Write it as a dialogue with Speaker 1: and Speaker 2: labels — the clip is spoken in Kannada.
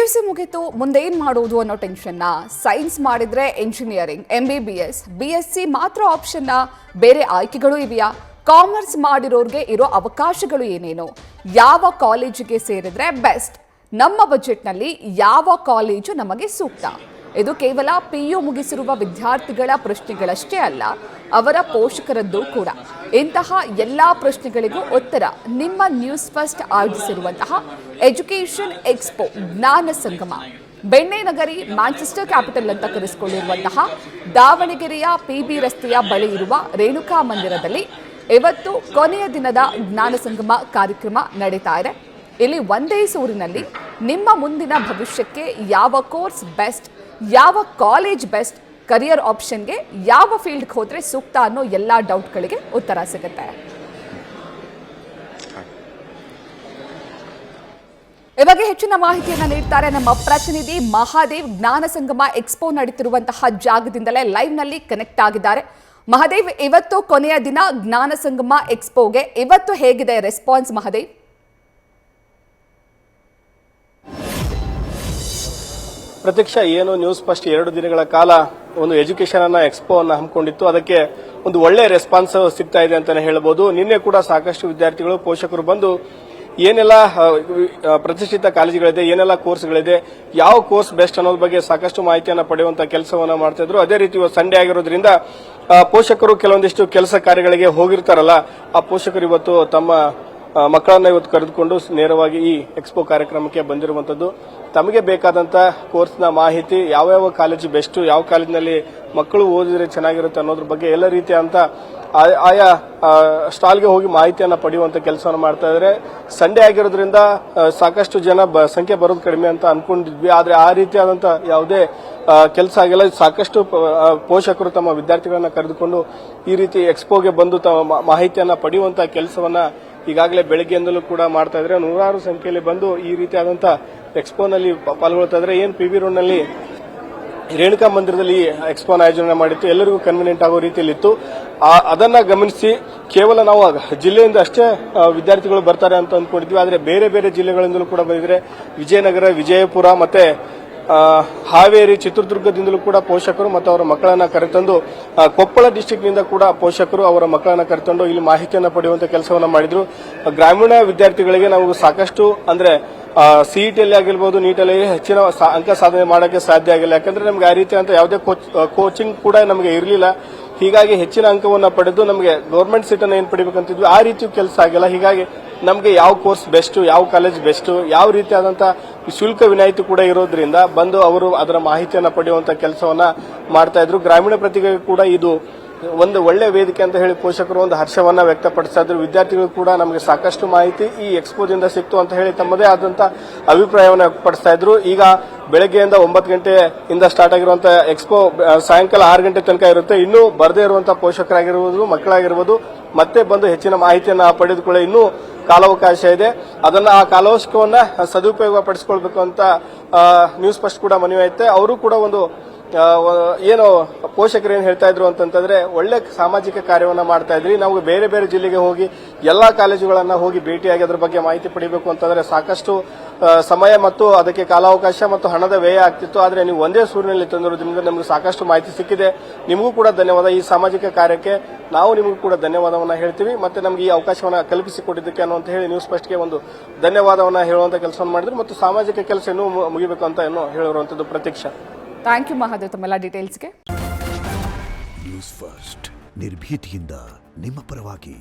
Speaker 1: PUC ಮುಗಿತು ಮುಂದೆ ಏನು ಮಾಡೋದು ಅನ್ನೋ ಟೆನ್ಷನ್ನ. ಸೈನ್ಸ್ ಮಾಡಿದ್ರೆ ಎಂಜಿನಿಯರಿಂಗ್, MBBS, BSc ಮಾತ್ರ ಆಪ್ಷನ್ನ, ಬೇರೆ ಆಯ್ಕೆಗಳು ಇವೆಯಾ? ಕಾಮರ್ಸ್ ಮಾಡಿರೋರಿಗೆ ಇರೋ ಅವಕಾಶಗಳು ಏನೇನು? ಯಾವ ಕಾಲೇಜಿಗೆ ಸೇರಿದ್ರೆ ಬೆಸ್ಟ್? ನಮ್ಮ ಬಜೆಟ್ನಲ್ಲಿ ಯಾವ ಕಾಲೇಜು ನಮಗೆ ಸೂಕ್ತ? ಇದು ಕೇವಲ PU ಮುಗಿಸಿರುವ ವಿದ್ಯಾರ್ಥಿಗಳ ಪ್ರಶ್ನೆಗಳಷ್ಟೇ ಅಲ್ಲ, ಅವರ ಪೋಷಕರದ್ದು ಕೂಡ. ಇಂತಹ ಎಲ್ಲಾ ಪ್ರಶ್ನೆಗಳಿಗೂ ಉತ್ತರ ನಿಮ್ಮ ನ್ಯೂಸ್ ಫಸ್ಟ್ ಆಯೋಜಿಸಿರುವಂತಹ ಎಜುಕೇಷನ್ ಎಕ್ಸ್ಪೋ ಜ್ಞಾನ ಸಂಗಮ. ಬೆಣ್ಣೆ ನಗರಿ, ಮ್ಯಾಂಚೆಸ್ಟರ್ ಕ್ಯಾಪಿಟಲ್ ಅಂತ ಕರೆಸಿಕೊಂಡಿರುವಂತಹ ದಾವಣಗೆರೆಯ PB ರಸ್ತೆಯ ಬಳಿ ಇರುವ ರೇಣುಕಾ ಮಂದಿರದಲ್ಲಿ ಇವತ್ತು ಕೊನೆಯ ದಿನದ ಜ್ಞಾನ ಸಂಗಮ ಕಾರ್ಯಕ್ರಮ ನಡೀತಾ ಇದೆ. ಇಲ್ಲಿ ಒಂದೇ ಸೂರಿನಲ್ಲಿ ನಿಮ್ಮ ಮುಂದಿನ ಭವಿಷ್ಯಕ್ಕೆ ಯಾವ ಕೋರ್ಸ್ ಬೆಸ್ಟ್, ಯಾವ ಕಾಲೇಜ್ ಬೆಸ್ಟ್, ಕರಿಯರ್ ಆಪ್ಷನ್ಗೆ ಯಾವ ಫೀಲ್ಡ್ಗೆ ಹೋದ್ರೆ ಸೂಕ್ತ ಅನ್ನೋ ಎಲ್ಲ ಡೌಟ್ಗಳಿಗೆ ಉತ್ತರ ಸಿಗುತ್ತೆ. ಈ ಬಗ್ಗೆ ಹೆಚ್ಚಿನ ಮಾಹಿತಿಯನ್ನು ನೀಡ್ತಾರೆ ನಮ್ಮ ಪ್ರತಿನಿಧಿ ಮಹಾದೇವ್. ಜ್ಞಾನ ಸಂಗಮ ಎಕ್ಸ್ಪೋ ನಡೀತಿರುವಂತಹ ಜಾಗದಿಂದಲೇ ಲೈವ್ ನಲ್ಲಿ ಕನೆಕ್ಟ್ ಆಗಿದ್ದಾರೆ. ಮಹಾದೇವ್, ಇವತ್ತು ಕೊನೆಯ ದಿನ ಜ್ಞಾನ ಸಂಗಮ ಎಕ್ಸ್ಪೋಗೆ, ಇವತ್ತು ಹೇಗಿದೆ ರೆಸ್ಪಾನ್ಸ್ ಮಹಾದೇವ್?
Speaker 2: ಪ್ರತೀಕ್ಷಾ, ಏನು ನ್ಯೂಸ್ ಫಸ್ಟ್ 2 ದಿನಗಳ ಕಾಲ ಒಂದು ಎಜುಕೇಶನ್ ಅನ್ನ ಎಕ್ಸ್ಪೋ ಅನ್ನ ಹಮ್ಮಿಕೊಂಡಿತ್ತು. ಅದಕ್ಕೆ ಒಂದು ಒಳ್ಳೆ ರೆಸ್ಪಾನ್ಸ್ ಸಿಗ್ತಾ ಇದೆ ಅಂತಾನೆ ಹೇಳಬಹುದು. ನಿನ್ನೆ ಕೂಡ ಸಾಕಷ್ಟು ವಿದ್ಯಾರ್ಥಿಗಳು, ಪೋಷಕರು ಬಂದು ಏನೆಲ್ಲ ಪ್ರತಿಷ್ಠಿತ ಕಾಲೇಜುಗಳಿದೆ, ಏನೆಲ್ಲ ಕೋರ್ಸ್ಗಳಿದೆ, ಯಾವ ಕೋರ್ಸ್ ಬೆಸ್ಟ್ ಅನ್ನೋದ್ರ ಬಗ್ಗೆ ಸಾಕಷ್ಟು ಮಾಹಿತಿಯನ್ನು ಪಡೆಯುವಂತಹ ಕೆಲಸವನ್ನ ಮಾಡ್ತಾ ಇದ್ರು. ಅದೇ ರೀತಿ ಸಂಡೇ ಆಗಿರೋದ್ರಿಂದ ಪೋಷಕರು ಕೆಲವೊಂದಿಷ್ಟು ಕೆಲಸ ಕಾರ್ಯಗಳಿಗೆ ಹೋಗಿರ್ತಾರಲ್ಲ, ಆ ಪೋಷಕರು ಇವತ್ತು ತಮ್ಮ ಮಕ್ಕಳನ್ನ ಇವತ್ತು ಕರೆದುಕೊಂಡು ನೇರವಾಗಿ ಈ ಎಕ್ಸ್ಪೋ ಕಾರ್ಯಕ್ರಮಕ್ಕೆ ಬಂದಿರುವಂತದ್ದು. ತಮಗೆ ಬೇಕಾದಂತ ಕೋರ್ಸ್ನ ಮಾಹಿತಿ, ಯಾವ ಕಾಲೇಜು ಬೆಸ್ಟ್, ಯಾವ ಕಾಲೇಜಿನಲ್ಲಿ ಮಕ್ಕಳು ಓದಿದ್ರೆ ಚೆನ್ನಾಗಿರುತ್ತೆ ಅನ್ನೋದ್ರ ಬಗ್ಗೆ ಎಲ್ಲ ರೀತಿಯಂತ ಆಯಾ ಸ್ಟಾಲ್ಗೆ ಹೋಗಿ ಮಾಹಿತಿಯನ್ನ ಪಡೆಯುವಂತ ಕೆಲಸವನ್ನು ಮಾಡ್ತಾ ಇದ್ದಾರೆ. ಸಂಡೇ ಆಗಿರೋದ್ರಿಂದ ಸಾಕಷ್ಟು ಜನ ಸಂಖ್ಯೆ ಬರೋದು ಕಡಿಮೆ ಅಂತ ಅನ್ಕೊಂಡಿದ್ವಿ. ಆದ್ರೆ ಆ ರೀತಿಯಾದಂತ ಯಾವುದೇ ಕೆಲಸ ಆಗಿಲ್ಲ. ಸಾಕಷ್ಟು ಪೋಷಕರು ತಮ್ಮ ವಿದ್ಯಾರ್ಥಿಗಳನ್ನ ಕರೆದುಕೊಂಡು ಈ ರೀತಿ ಎಕ್ಸ್ಪೋಗೆ ಬಂದು ತಮ್ಮ ಮಾಹಿತಿಯನ್ನ ಪಡೆಯುವಂತ ಕೆಲಸವನ್ನ ಈಗಾಗಲೇ ಬೆಳಗ್ಗೆಯಿಂದಲೂ ಕೂಡ ಮಾಡ್ತಾ ಇದ್ರೆ. ನೂರಾರು ಸಂಖ್ಯೆಯಲ್ಲಿ ಬಂದು ಈ ರೀತಿಯಾದಂತ ಎಕ್ಸ್ಪೋನಲ್ಲಿ ಪಾಲ್ಗೊಳ್ತಾ ಇದ್ರೆ. ಏನ್ PB ರೋಡ್ ನಲ್ಲಿ ರೇಣುಕಾ ಮಂದಿರದಲ್ಲಿ ಎಕ್ಸ್ಪೋನ ಆಯೋಜನೆ ಮಾಡಿತ್ತು, ಎಲ್ಲರಿಗೂ ಕನ್ವೀನಿಯಂಟ್ ಆಗೋ ರೀತಿಯಲ್ಲಿ ಇತ್ತು. ಅದನ್ನ ಗಮನಿಸಿ ಕೇವಲ ನಾವು ಜಿಲ್ಲೆಯಿಂದ ಅಷ್ಟೇ ವಿದ್ಯಾರ್ಥಿಗಳು ಬರ್ತಾರೆ ಅಂತ ಅಂದ್ಕೊಂಡಿದ್ವಿ. ಆದ್ರೆ ಬೇರೆ ಬೇರೆ ಜಿಲ್ಲೆಗಳಿಂದಲೂ ಕೂಡ ಬಂದಿದ್ರೆ. ವಿಜಯನಗರ, ವಿಜಯಪುರ, ಮತ್ತೆ ಹಾವೇರಿ, ಚಿತ್ರದುರ್ಗದಿಂದಲೂ ಕೂಡ ಪೋಷಕರು ಮತ್ತು ಅವರ ಮಕ್ಕಳನ್ನ ಕರೆತಂದು, ಕೊಪ್ಪಳ ಡಿಸ್ಟಿಕ್ ನಿಂದ ಕೂಡ ಪೋಷಕರು ಅವರ ಮಕ್ಕಳನ್ನ ಕರೆತಂದು ಇಲ್ಲಿ ಮಾಹಿತಿಯನ್ನು ಪಡೆಯುವಂತ ಕೆಲಸವನ್ನ ಮಾಡಿದ್ರು. ಗ್ರಾಮೀಣ ವಿದ್ಯಾರ್ಥಿಗಳಿಗೆ ನಾವು ಸಾಕಷ್ಟು ಅಂದ್ರೆ CET ಆಗಿರ್ಬೋದು, ನೀಟಲ್ಲಿ ಹೆಚ್ಚಿನ ಅಂಕ ಸಾಧನೆ ಮಾಡೋಕ್ಕೆ ಸಾಧ್ಯ ಆಗಿಲ್ಲ. ಯಾಕಂದ್ರೆ ನಮ್ಗೆ ಆ ರೀತಿ ಅಂತ ಯಾವುದೇ ಕೋಚಿಂಗ್ ಕೂಡ ನಮಗೆ ಇರಲಿಲ್ಲ. ಹೀಗಾಗಿ ಹೆಚ್ಚಿನ ಅಂಕವನ್ನ ಪಡೆದು ನಮಗೆ ಗೌರ್ಮೆಂಟ್ ಸೀಟ್ ಅನ್ನು ಏನ್ ಪಡಿಬೇಕಂತಿದ್ವಿ ಆ ರೀತಿ ಕೆಲಸ ಆಗಿಲ್ಲ. ಹೀಗಾಗಿ ನಮಗೆ ಯಾವ ಕೋರ್ಸ್ ಬೆಸ್ಟ್, ಯಾವ ಕಾಲೇಜ್ ಬೆಸ್ಟ್, ಯಾವ ರೀತಿಯಾದಂತಹ ಶುಲ್ಕ ವಿನಾಯಿತಿ ಕೂಡ ಇರೋದ್ರಿಂದ ಬಂದು ಅವರು ಅದರ ಮಾಹಿತಿಯನ್ನ ಪಡೆಯುವಂತ ಕೆಲಸವನ್ನ ಮಾಡ್ತಾ ಇದ್ರು. ಗ್ರಾಮೀಣ ಪ್ರತಿಭೆಗೆ ಕೂಡ ಇದು ಒಂದು ಒಳ್ಳೆ ವೇದಿಕೆ ಅಂತ ಹೇಳಿ ಪೋಷಕರು ಒಂದು ಹರ್ಷವನ್ನ ವ್ಯಕ್ತಪಡಿಸ್ತಾ ಇದ್ರು. ವಿದ್ಯಾರ್ಥಿಗಳು ಕೂಡ ನಮಗೆ ಸಾಕಷ್ಟು ಮಾಹಿತಿ ಈ ಎಕ್ಸ್ಪೋದಿಂದ ಸಿಕ್ತು ಅಂತ ಹೇಳಿ ತಮ್ಮದೇ ಆದಂತ ಅಭಿಪ್ರಾಯವನ್ನು ವ್ಯಕ್ತಪಡಿಸ್ತಾ ಇದ್ರು. ಈಗ ಬೆಳಗ್ಗೆಯಿಂದ 9 ಗಂಟೆಯಿಂದ ಸ್ಟಾರ್ಟ್ ಆಗಿರುವಂತಹ ಎಕ್ಸ್ಪೋ ಸಾಯಂಕಾಲ 6 ಗಂಟೆ ತನಕ ಇರುತ್ತೆ. ಇನ್ನೂ ಬರದೇ ಇರುವಂತಹ ಪೋಷಕರಾಗಿರ್ಬೋದು, ಮಕ್ಕಳಾಗಿರ್ಬೋದು, ಮತ್ತೆ ಬಂದು ಹೆಚ್ಚಿನ ಮಾಹಿತಿಯನ್ನ ಪಡೆದುಕೊಳ್ಳಿ ಇನ್ನೂ ಕಾಲಾವಕಾಶ ಇದೆ. ಅದನ್ನ ಆ ಕಾಲಾವಕಾಶವನ್ನ ಸದುಪಯೋಗ ಪಡಿಸಿಕೊಳ್ಬೇಕು ಅಂತ ನ್ಯೂಸ್ ಫಸ್ಟ್ ಕೂಡ ಮನವಿ ಐತೆ. ಅವರು ಕೂಡ ಒಂದು ಏನು ಪೋಷಕರು ಏನ್ ಹೇಳ್ತಾ ಇದ್ರು ಅಂತಂದ್ರೆ, ಒಳ್ಳೆ ಸಾಮಾಜಿಕ ಕಾರ್ಯವನ್ನ ಮಾಡ್ತಾ ಇದ್ರಿ, ನಾವು ಬೇರೆ ಬೇರೆ ಜಿಲ್ಲೆಗೆ ಹೋಗಿ ಎಲ್ಲಾ ಕಾಲೇಜುಗಳನ್ನ ಹೋಗಿ ಭೇಟಿಯಾಗಿ ಅದ್ರ ಬಗ್ಗೆ ಮಾಹಿತಿ ಪಡಿಬೇಕು ಅಂತಂದ್ರೆ ಸಾಕಷ್ಟು ಸಮಯ ಮತ್ತು ಅದಕ್ಕೆ ಕಾಲಾವಕಾಶ ಮತ್ತು ಹಣದ ವ್ಯಯ ಆಗ್ತಿತ್ತು. ಆದ್ರೆ ನೀವು ಒಂದೇ ಸೂರಿನಲ್ಲಿ ತಂದಿರೋದ್ರಿಂದ ನಮಗೆ ಸಾಕಷ್ಟು ಮಾಹಿತಿ ಸಿಕ್ಕಿದೆ. ನಿಮಗೂ ಕೂಡ ಧನ್ಯವಾದ. ಈ ಸಾಮಾಜಿಕ ಕಾರ್ಯಕ್ಕೆ ನಾವು ನಿಮಗೂ ಕೂಡ ಧನ್ಯವಾದವನ್ನ ಹೇಳ್ತೀವಿ. ಮತ್ತೆ ನಮ್ಗೆ ಈ ಅವಕಾಶವನ್ನ ಕಲ್ಪಿಸಿಕೊಟ್ಟಿದ್ದಕ್ಕೆ ಅನ್ನುವಂತ ಹೇಳಿ ನ್ಯೂಸ್ ಫಸ್ಟ್ಗೆ ಒಂದು ಧನ್ಯವಾದವನ್ನ ಹೇಳುವಂತ ಕೆಲಸವನ್ನು ಮಾಡಿದ್ರು. ಮತ್ತು ಸಾಮಾಜಿಕ ಕೆಲಸ ಇನ್ನೂ ಮುಗಿಬೇಕು ಅಂತ ಇನ್ನೂ ಹೇಳಿರುವಂತದ್ದು. ಪ್ರತೀಕ್ಷಾ,
Speaker 1: ಥ್ಯಾಂಕ್ ಯು ಮಹಾದೇವ್ ತಮ್ಮೆಲ್ಲ ಡೀಟೇಲ್ಸ್ಗೆ.
Speaker 3: ನ್ಯೂಸ್ ಫಸ್ಟ್ ನಿರ್ಭೀತಿಯಿಂದ ನಿಮ್ಮ ಪರವಾಗಿ.